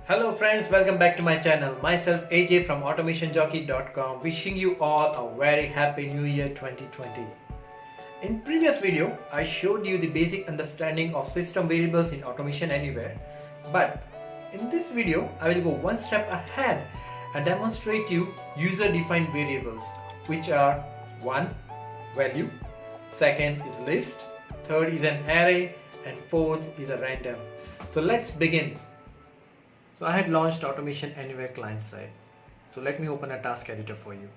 Hello friends, welcome back to my channel. Myself Ajay from automationjockey.com, wishing you all a very happy new year 2020. In previous video, I showed you the basic understanding of system variables in Automation Anywhere. But in this video, I will go one step ahead and demonstrate you user-defined variables, which are 1. Value, 2nd is list, 3rd is an array, and 4th is a random. So let's begin. So I had launched Automation Anywhere client side. So let me open a task editor for you.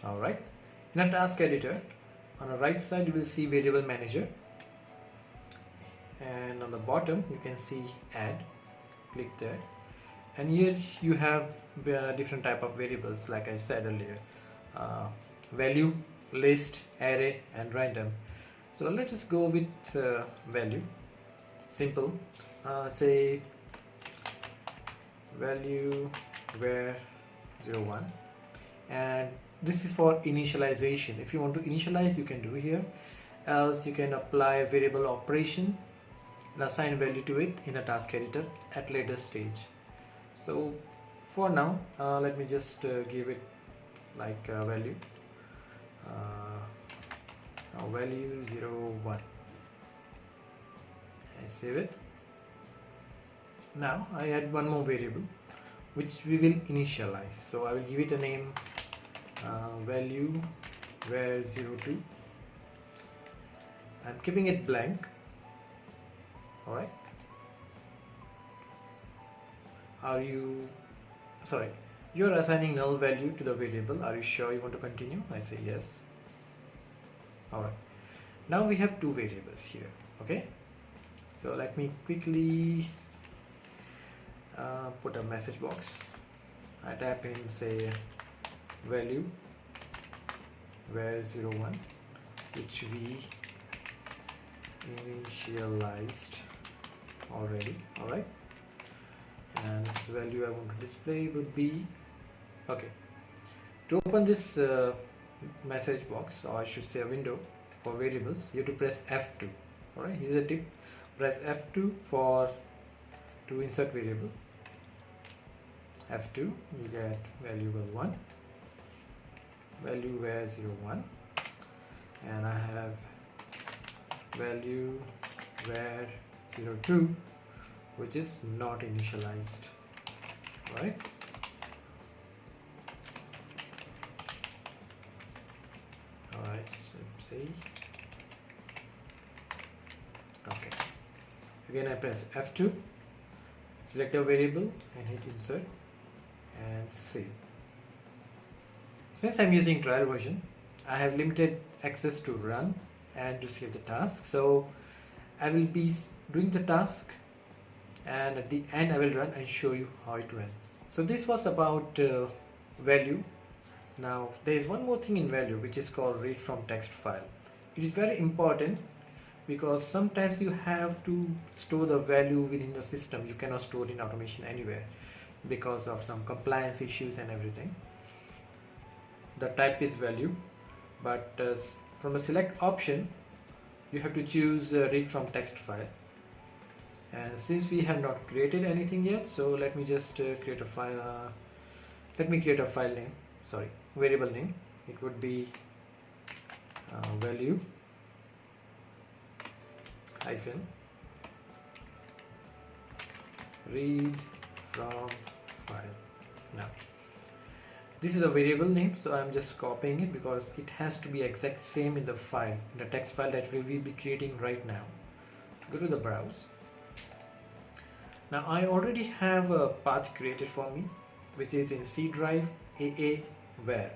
Alright, in a task editor, on the right side you will see variable manager, and on the bottom you can see add. Click there, and here you have different type of variables like I said earlier, value, list, array and random. So let us go with value. Simple. Say value var 01, and this is for initialization. If you want to initialize, you can do here, else you can apply variable operation and assign value to it in a task editor at later stage. So for now, let me just give it like value. Now value 01. I save it. Now I add one more variable which we will initialize. So I will give it a name, value var 02. I'm keeping it blank. Alright. You're assigning null value to the variable. Are you sure you want to continue? I say yes. Alright, now we have two variables here. Okay, so let me quickly put a message box. I type in say value var 01, which we initialized already. Alright, and this value I want to display would be, okay, to open this message box, or I should say a window for variables, you have to press F2. Alright, here's a tip: press F2 to insert variable. F2, you get variable 1, value var 01, and I have value var 02, which is not initialized. Right? Alright, so see. Okay. Again I press F2, select a variable and hit insert and save. Since I'm using trial version, I have limited access to run and to save the task. So I will be doing the task, and at the end I will run and show you how it went. So this was about value. Now there is one more thing in value, which is called read from text file. It is very important because sometimes you have to store the value within the system. You cannot store it in Automation Anywhere because of some compliance issues and everything. The type is value, but from the select option you have to choose read from text file. And since we have not created anything yet, so let me just create a file. Let me create a file name, variable name. It would be value hyphen read from file. Now this is a variable name, so I'm just copying it because it has to be exact same in the file, in the text file that we will be creating right now. Go to the browse. Now I already have a path created for me, which is in C drive AA var.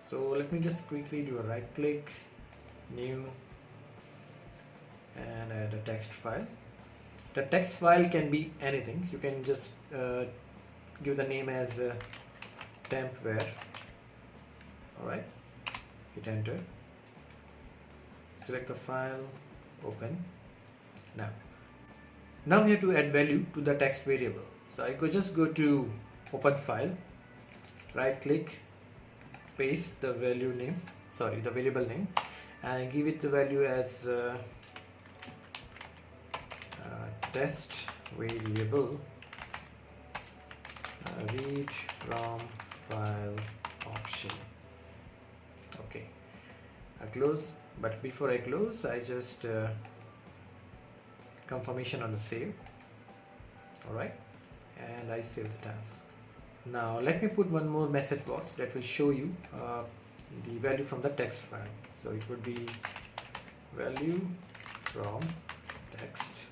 So let me just quickly do a right click, new, and add a text file. The text file can be anything. You can just give the name as temp var. Alright, hit enter, select the file, open. Now we have to add value to the text variable. So I just go to open file, right click, paste the variable name, and give it the value as test variable read from file option. Okay, I close, but before I close I just confirmation on the save. Alright, and I save the task. Now let me put one more message box that will show you the value from the text file. So it would be value from text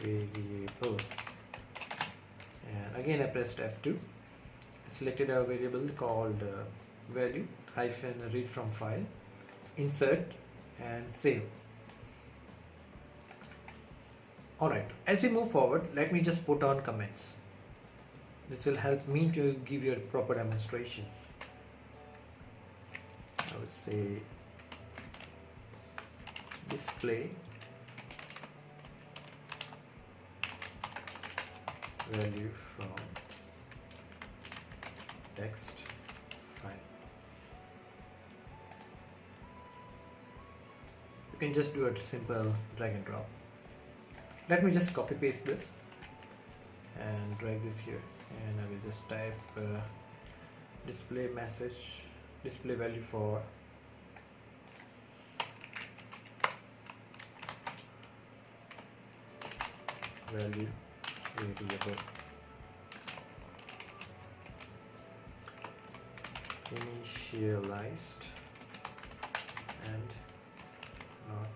variable, and again I pressed F2. I selected a variable called value hyphen read from file, insert and save. Alright, as we move forward, let me just put on comments. This will help me to give you a proper demonstration. I would say display value from text file. You can just do a simple drag and drop. Let me just copy paste this and drag this here, and I will just type display value for value variable initialized and not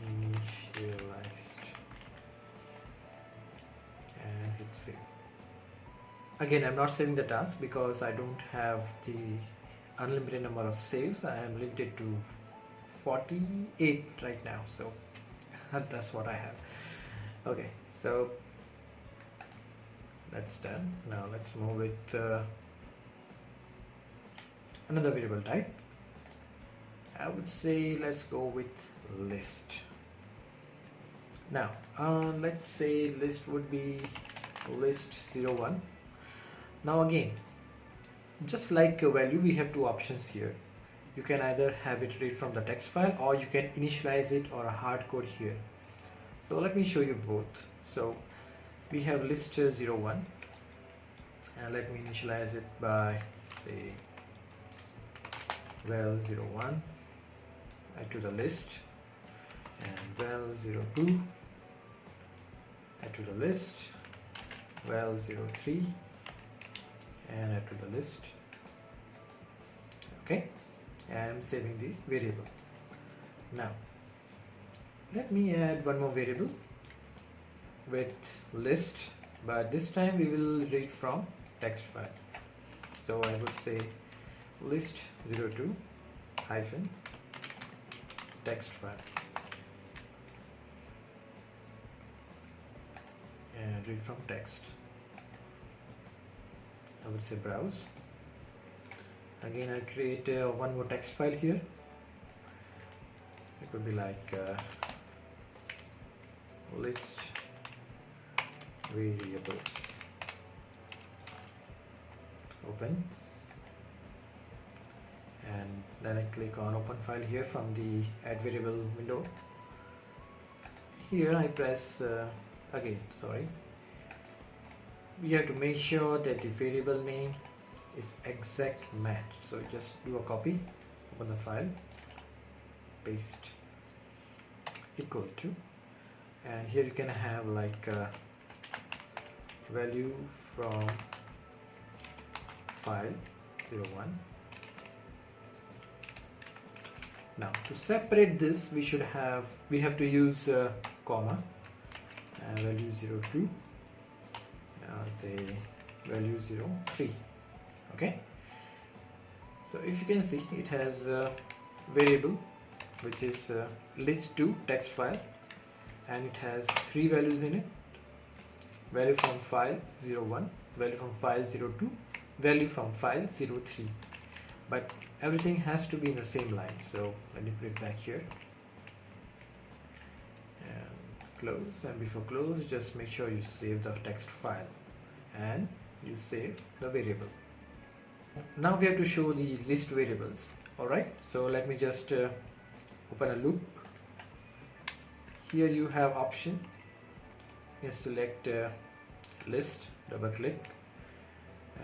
initialized, and hit save. Again, I'm not saving the task because I don't have the unlimited number of saves. I am limited to 48 right now, so that's what I have. Okay, so that's done. Now let's move with another variable type. I would say let's go with list. Now let's say list would be list 01. Now again, just like a value, we have two options here. You can either have it read from the text file, or you can initialize it or a hard code here. So let me show you both. So we have list 01, and let me initialize it by say val 01, add to the list, and val 02, add to the list, val 03, and add to the list. Okay, I'm saving the variable. Now let me add one more variable with list, but this time we will read from text file. So I would say list 02 hyphen text file, and read from text. I would say browse. Again, I'll create one more text file here. It would be like list variables. Open, and then I click on open file here from the add variable window. Here I press we have to make sure that the variable name is exact match. So just do a copy, open the file, paste equal to, and here you can have like value from file 01. Now to separate this, we have to use comma, value 02, say value 03. Okay, so if you can see, it has a variable which is list2 text file, and it has three values in it: value from file 01, value from file 02, value from file 03. But everything has to be in the same line. So let me put it back here and close, and before close, just make sure you save the text file and you save the variable. Now we have to show the list variables. Alright, so let me just open a loop. Here you have option. You select list, double click,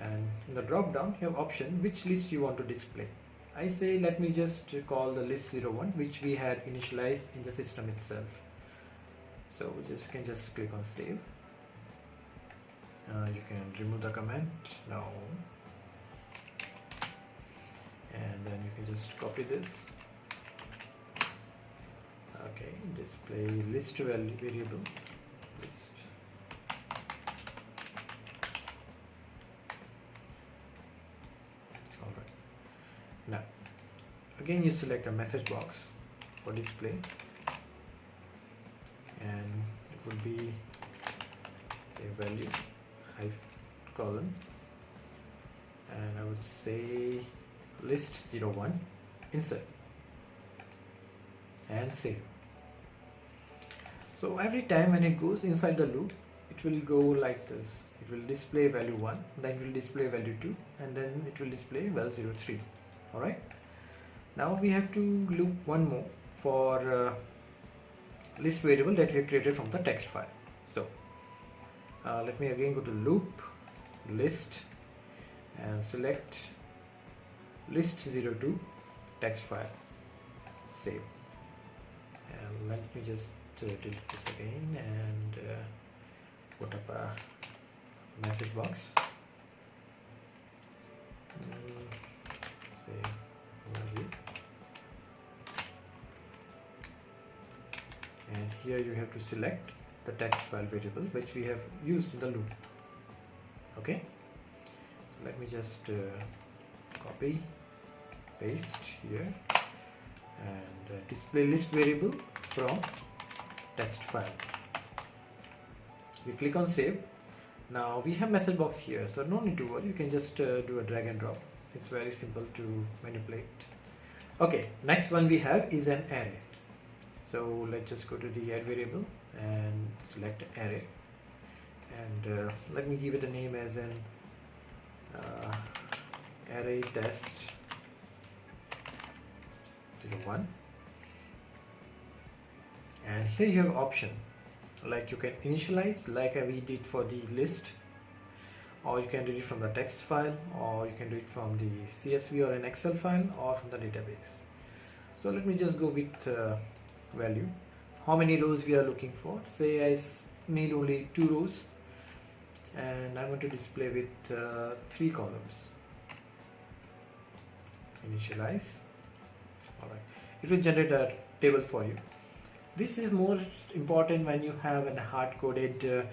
and in the drop down you have option which list you want to display. I say let me just call the list 01, which we had initialized in the system itself. So just can just click on save. You can remove the comment now, and then you can just copy this. Okay, display list value variable list. Alright, now again you select a message box for display, and it would be say value column, and I would say list 01, insert and save. So every time when it goes inside the loop, it will go like this. It will display value 1, then it will display value 2, and then it will display value 03. Alright, now we have to loop one more for list variable that we have created from the text file. So let me again go to loop list and select list 02 text file, save, and let me just delete this again and put up a message box. Say value, and here you have to select the text file variable which we have used in the loop. Okay, so let me just copy, paste here, and display list variable from text file. We click on save. Now we have message box here, so no need to worry, you can just do a drag and drop. It's very simple to manipulate. Okay, next one we have is an array. So let's just go to the add variable and select array, and let me give it a name as an array test 01, and here you have option like you can initialize like we did for the list, or you can do it from the text file, or you can do it from the CSV or an Excel file, or from the database. So let me just go with value, how many rows we are looking for. Say I need only 2 rows, and I want to display with 3 columns. Initialize. Alright, it will generate a table for you. This is more important when you have a hard-coded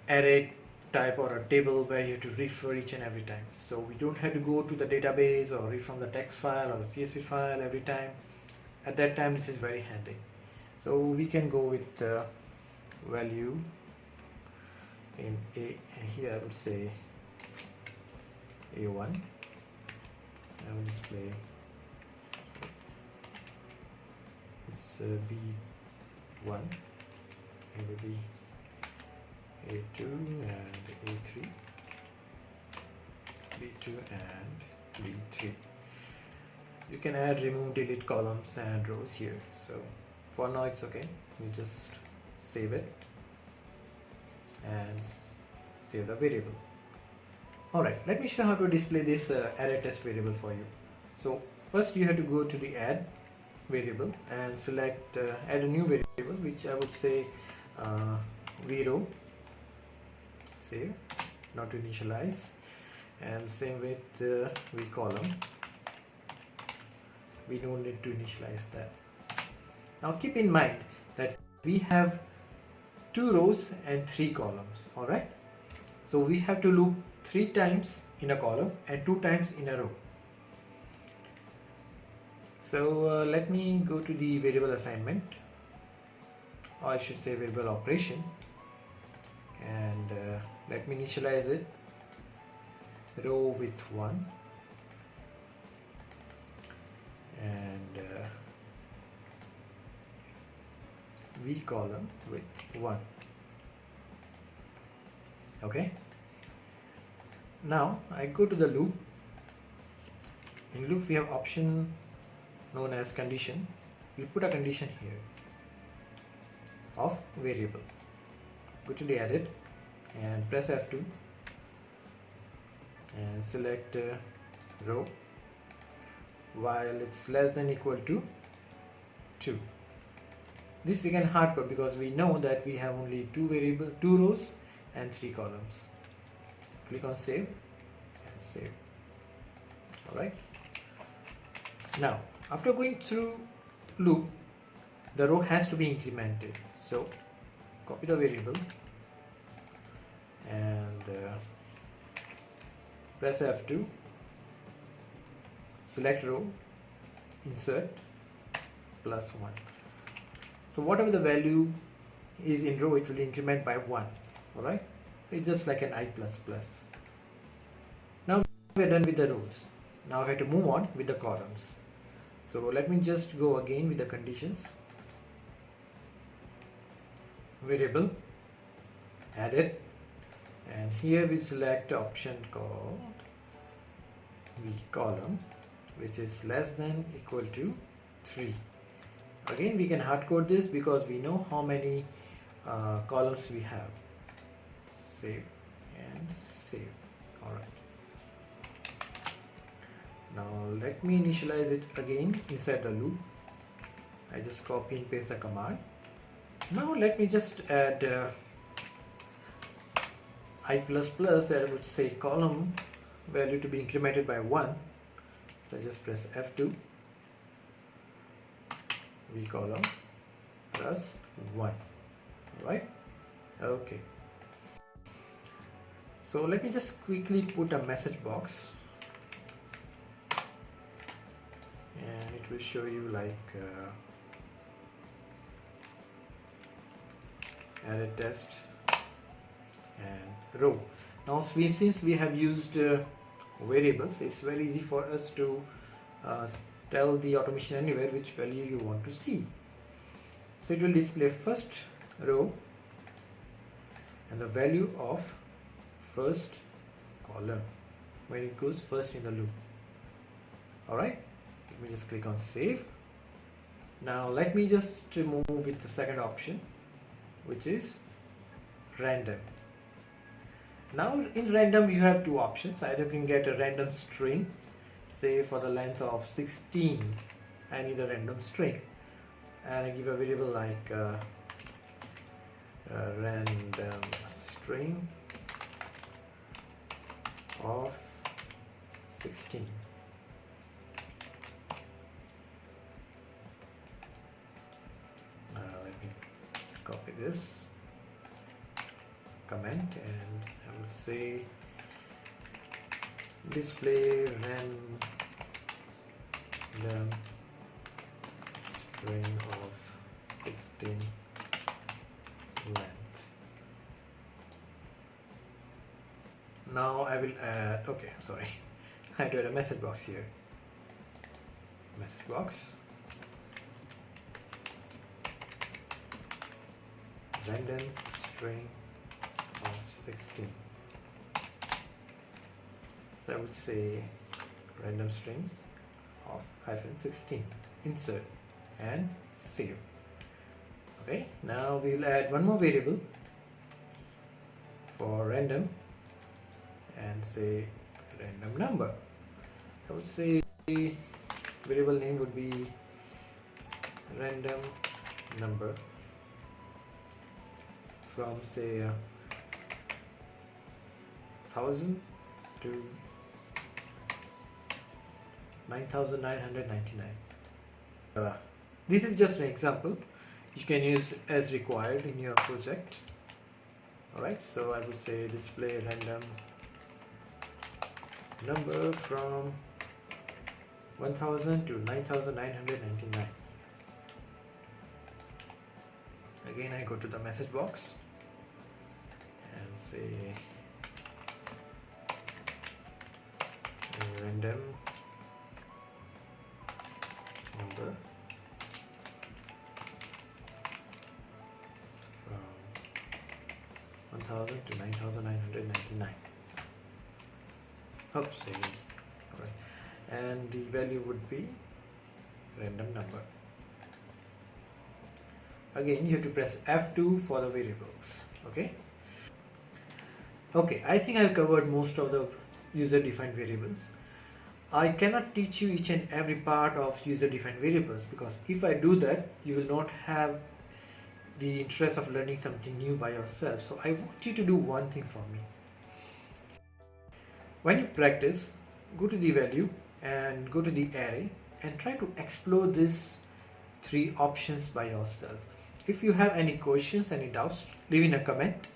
array type or a table where you have to refer each and every time. So we don't have to go to the database or read from the text file or the CSV file every time. At that time this is very handy. So we can go with value in A, here I would say A1. I will display it's B1, maybe A2 and A3, B2 and B3. You can add, remove, delete columns and rows here. So for now it's okay. We just save it and save the variable. Alright, let me show how to display this array test variable for you. So first you have to go to the add variable and select add a new variable, which I would say vrow, save, not to initialize, and same with vcolumn. We don't need to initialize that. Now keep in mind that we have 2 rows and 3 columns. Alright, so we have to loop 3 times in a column and 2 times in a row. So let me go to the variable assignment, or I should say variable operation, and let me initialize it row with 1 and v column with 1. Okay, now I go to the loop, In loop we have option known as condition. We put a condition here of variable. Go to the edit and press F2 and select row while it's less than equal to 2. This we can hard code because we know that we have only 2 rows and 3 columns. Click on save and save. Alright. Now after going through loop, the row has to be incremented. So copy the variable and press F2, select row, insert +1. So whatever the value is in row, it will increment by 1. Alright, so it's just like an I++. Now we are done with the rows. Now I have to move on with the columns. So let me just go again with the conditions. Variable, add it, and here we select option called the column, which is less than equal to 3. Again we can hard code this because we know how many columns we have. Save and save. Alright. Now let me initialize it again inside the loop. I just copy and paste the command. Now let me just add I++, that would say column value to be incremented by 1. So I just press F2, v column +1. Alright, okay. So let me just quickly put a message box and it will show you like added test and row. Now since we have used variables, it's very easy for us to tell the automation anywhere which value you want to see. So it will display first row and the value of first column when it goes first in the loop. Alright, let me just click on save. Now let me just move with the second option, which is random. Now in random you have 2 options. Either you can get a random string, say for the length of 16 I need a random string, and I give a variable like random string of 16. Let me copy this comment and I will say display random string of 16 length. Now I will add, okay, sorry, I had to add a message box here. Message box, random string of 16. So I would say random string of -16, insert and save. Okay, now we'll add one more variable for random and say random number. I would say variable name would be random number from say 1000 to 9999. This is just an example. You can use as required in your project. Alright, so I would say display random number from 1000 to 9999. Again I go to the message box and say random number from 1000 to 9999. Oops, alright. and the value would be random number. Again, you have to press F2 for the variables. Okay, I think I've covered most of the user defined variables. I cannot teach you each and every part of user defined variables, because if I do that, you will not have the interest of learning something new by yourself. So I want you to do one thing for me. When you practice, go to the value and go to the array and try to explore these three options by yourself. If you have any questions, any doubts, leave in a comment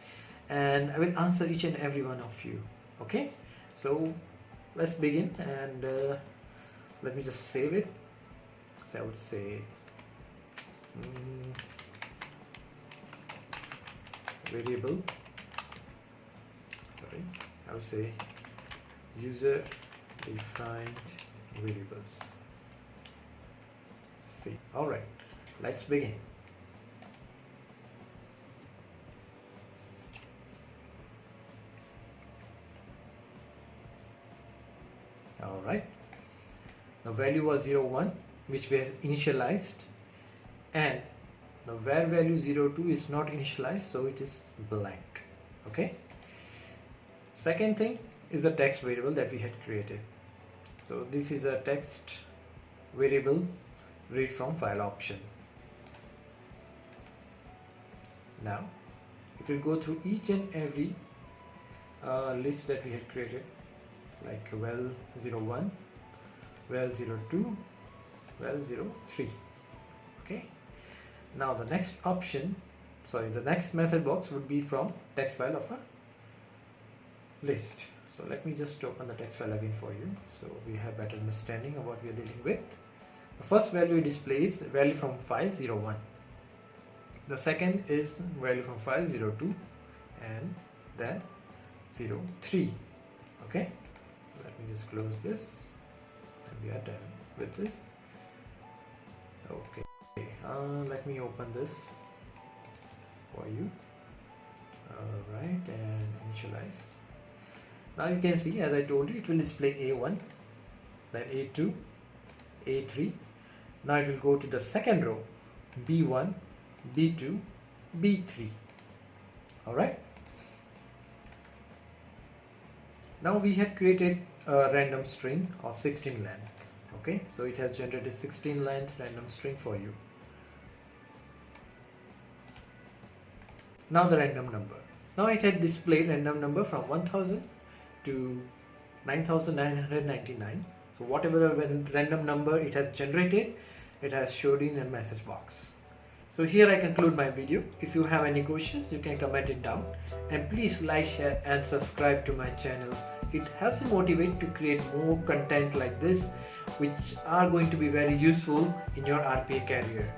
and I will answer each and every one of you. Okay, so let's begin, and let me just save it. So I would say variable, sorry, I would say user defined variables. See, all right, let's begin. All right, the value was 0 1, which was initialized, and the var value 02 is not initialized, so it is blank. Okay, second thing is the text variable that we had created. So this is a text variable, read from file option. Now it will go through each and every list that we had created, like well 01, well 02, well 03. Okay, now the next option, sorry, the next method box would be from text file of a list. So let me just open the text file again for you, so we have better understanding of what we are dealing with. The first value displays value from file 01. The second is value from file 02, and then 03. Okay, so let me just close this and we are done with this. Okay, let me open this for you. Alright, and initialize. Now you can see, as I told you, it will display A1, then A2, A3. Now it will go to the second row, B1, B2, B3. Alright. Now we have created a random string of 16 length. Okay, so it has generated 16 length random string for you. Now the random number. Now it had displayed random number from 1000 to 9999. So whatever random number it has generated, it has showed in a message box. So here I conclude my video. If you have any questions, you can comment it down, and please like, share and subscribe to my channel. It helps me motivate to create more content like this, which are going to be very useful in your RPA career.